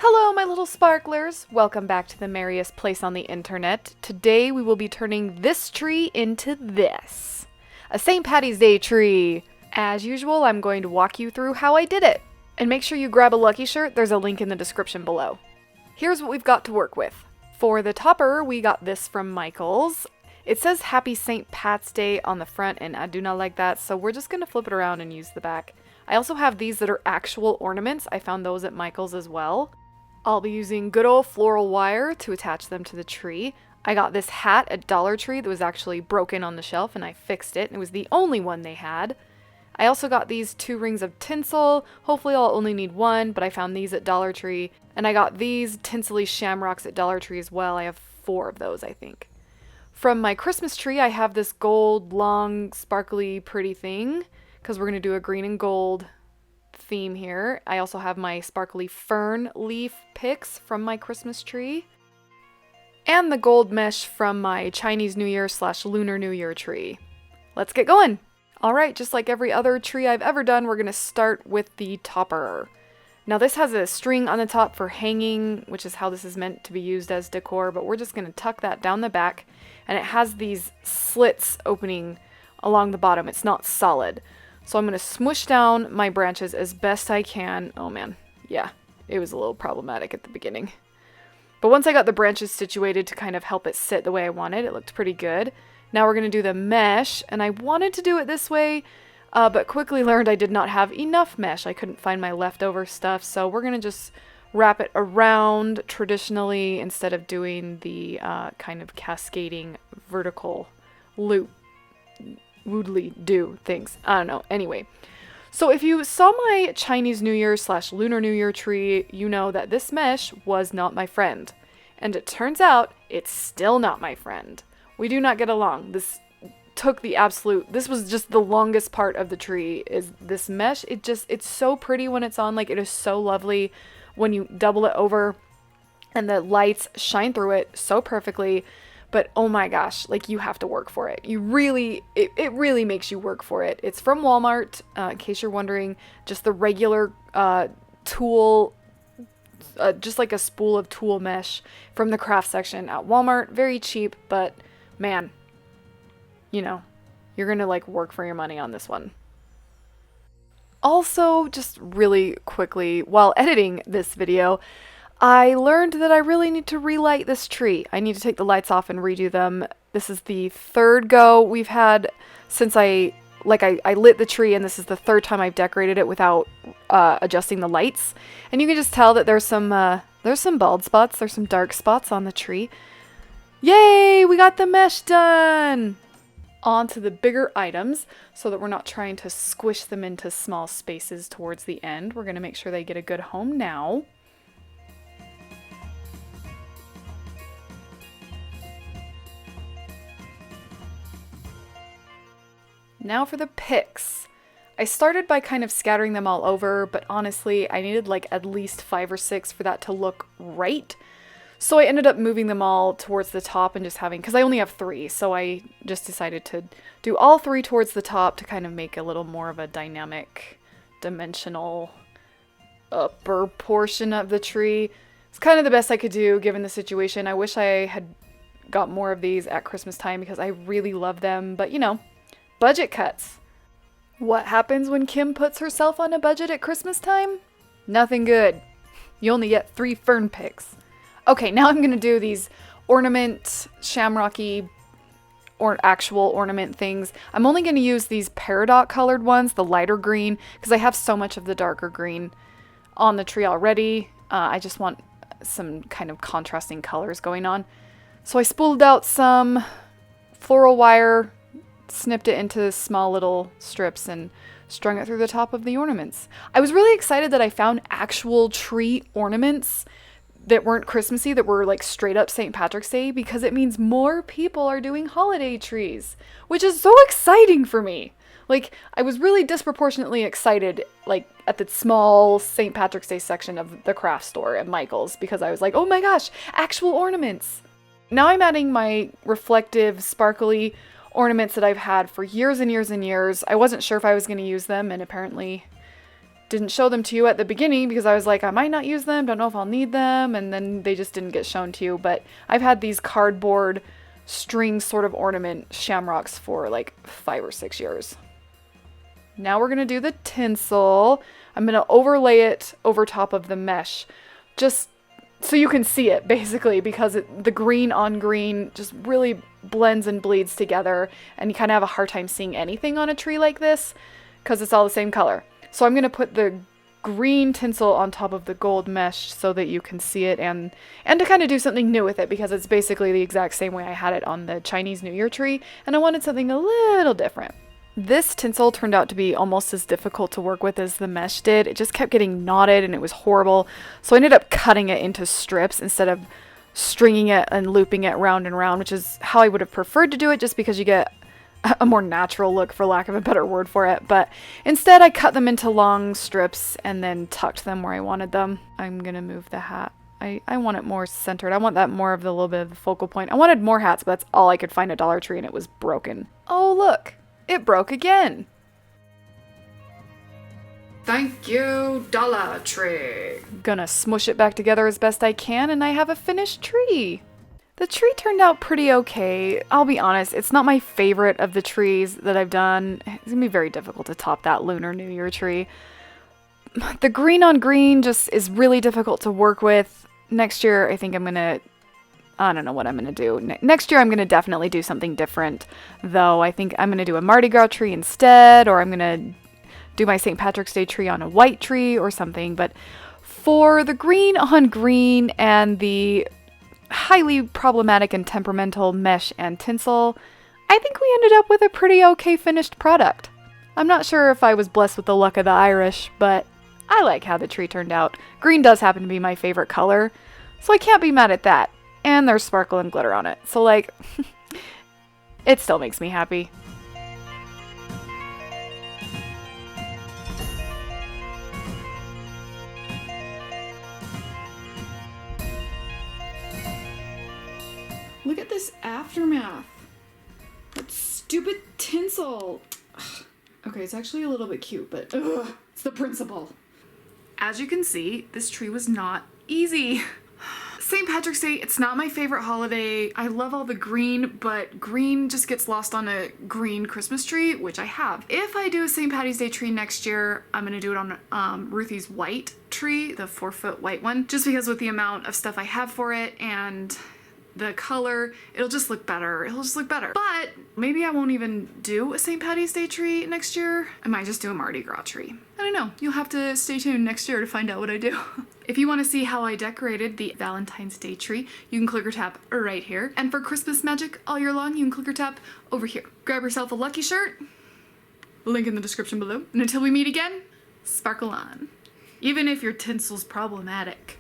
Hello, my little sparklers! Welcome back to the merriest place on the internet. Today we will be turning this tree into this. A St. Paddy's Day tree! As usual, I'm going to walk you through how I did it. And make sure you grab a lucky shirt, there's a link in the description below. Here's what we've got to work with. For the topper, we got this from Michael's. It says Happy St. Pat's Day on the front, and I do not like that, so we're just going to flip it around and use the back. I also have these that are actual ornaments. I found those at Michael's as well. I'll be using good old floral wire to attach them to the tree. I got this hat at Dollar Tree that was actually broken on the shelf, and I fixed it. It was the only one they had. I also got these 2 rings of tinsel. Hopefully I'll only need one, but I found these at Dollar Tree. And I got these tinsely shamrocks at Dollar Tree as well. I have 4 of those, I think. From my Christmas tree, I have this gold, long, sparkly, pretty thing, because we're going to do a green and gold theme here. I also have my sparkly fern leaf picks from my Christmas tree. And the gold mesh from my Chinese New Year / Lunar New Year tree. Let's get going! Alright, just like every other tree I've ever done, we're going to start with the topper. Now this has a string on the top for hanging, which is how this is meant to be used as decor, but we're just going to tuck that down the back, and it has these slits opening along the bottom. It's not solid. So I'm going to smush down my branches as best I can. Oh man, yeah, it was a little problematic at the beginning. But once I got the branches situated to kind of help it sit the way I wanted, it looked pretty good. Now we're going to do the mesh, and I wanted to do it this way, but quickly learned I did not have enough mesh. I couldn't find my leftover stuff, so we're going to just wrap it around traditionally instead of doing the kind of cascading vertical loop. Woodly do things. I don't know. Anyway, so if you saw my Chinese New Year / Lunar New Year tree, you know that this mesh was not my friend. And it turns out it's still not my friend. We do not get along. This was just the longest part of the tree is this mesh. It's so pretty when it's on. Like, it is so lovely when you double it over and the lights shine through it so perfectly. But oh my gosh, like, you have to work for it. It really makes you work for it. It's from Walmart, in case you're wondering. Just the regular tulle, just like a spool of tulle mesh from the craft section at Walmart. Very cheap, but man, you know, you're gonna like work for your money on this one. Also, just really quickly, while editing this video, I learned that I really need to relight this tree. I need to take the lights off and redo them. This is the 3rd go we've had since I lit the tree, and this is the 3rd time I've decorated it without adjusting the lights. And you can just tell that there's some bald spots, there's some dark spots on the tree. Yay! We got the mesh done! On to the bigger items, so that we're not trying to squish them into small spaces towards the end. We're going to make sure they get a good home now. Now for the picks. I started by kind of scattering them all over, but honestly, I needed like at least 5 or 6 for that to look right. So I ended up moving them all towards the top and just having, because I only have 3, so I just decided to do all 3 towards the top to kind of make a little more of a dynamic, dimensional upper portion of the tree. It's kind of the best I could do given the situation. I wish I had got more of these at Christmas time because I really love them, but you know, budget cuts. What happens when Kim puts herself on a budget at Christmas time? Nothing good. You only get 3 fern picks. Okay, now I'm going to do these ornament, shamrocky, or actual ornament things. I'm only going to use these peridot colored ones, the lighter green, because I have so much of the darker green on the tree already. I just want some kind of contrasting colors going on. So I spooled out some floral wire, snipped it into small little strips, and strung it through the top of the ornaments. I was really excited that I found actual tree ornaments that weren't Christmassy, that were like straight up St. Patrick's Day, because it means more people are doing holiday trees, which is so exciting for me. Like, I was really disproportionately excited, like, at the small St. Patrick's Day section of the craft store at Michael's, because I was like, oh my gosh, actual ornaments. Now I'm adding my reflective, sparkly ornaments that I've had for years and years and years. I wasn't sure if I was going to use them, and apparently didn't show them to you at the beginning because I was like, I might not use them, don't know if I'll need them, and then they just didn't get shown to you. But I've had these cardboard string sort of ornament shamrocks for like 5 or 6 years. Now we're going to do the tinsel. I'm going to overlay it over top of the mesh just so you can see it, basically, because the green on green just really blends and bleeds together, and you kind of have a hard time seeing anything on a tree like this because it's all the same color. So I'm going to put the green tinsel on top of the gold mesh so that you can see it, and to kind of do something new with it, because it's basically the exact same way I had it on the Chinese New Year tree, and I wanted something a little different. This tinsel turned out to be almost as difficult to work with as the mesh did. It just kept getting knotted and it was horrible. So I ended up cutting it into strips instead of stringing it and looping it round and round, which is how I would have preferred to do it, just because you get a more natural look, for lack of a better word for it. But instead I cut them into long strips and then tucked them where I wanted them. I'm gonna move the hat. I want it more centered. I want that more of the little bit of the focal point. I wanted more hats, but that's all I could find at Dollar Tree, and it was broken. Oh look! It broke again. Thank you, Dollar Tree. Gonna smush it back together as best I can, and I have a finished tree. The tree turned out pretty okay. I'll be honest, it's not my favorite of the trees that I've done. It's gonna be very difficult to top that Lunar New Year tree. The green on green just is really difficult to work with. Next year, I think I don't know what I'm going to do. Next year, I'm going to definitely do something different, though. I think I'm going to do a Mardi Gras tree instead, or I'm going to do my St. Patrick's Day tree on a white tree or something. But for the green on green and the highly problematic and temperamental mesh and tinsel, I think we ended up with a pretty okay finished product. I'm not sure if I was blessed with the luck of the Irish, but I like how the tree turned out. Green does happen to be my favorite color, so I can't be mad at that. And there's sparkle and glitter on it. So, like, it still makes me happy. Look at this aftermath. That stupid tinsel. Ugh. Okay, it's actually a little bit cute, but it's the principle. As you can see, this tree was not easy. St. Patrick's Day, it's not my favorite holiday. I love all the green, but green just gets lost on a green Christmas tree, which I have. If I do a St. Patty's Day tree next year, I'm gonna do it on Ruthie's white tree, the 4-foot white one, just because with the amount of stuff I have for it and the color, it'll just look better. It'll just look better. But maybe I won't even do a St. Patty's Day tree next year. I might just do a Mardi Gras tree. I don't know. You'll have to stay tuned next year to find out what I do. If you want to see how I decorated the Valentine's Day tree, you can click or tap right here. And for Christmas magic all year long, you can click or tap over here. Grab yourself a lucky shirt. Link in the description below. And until we meet again, sparkle on. Even if your tinsel's problematic.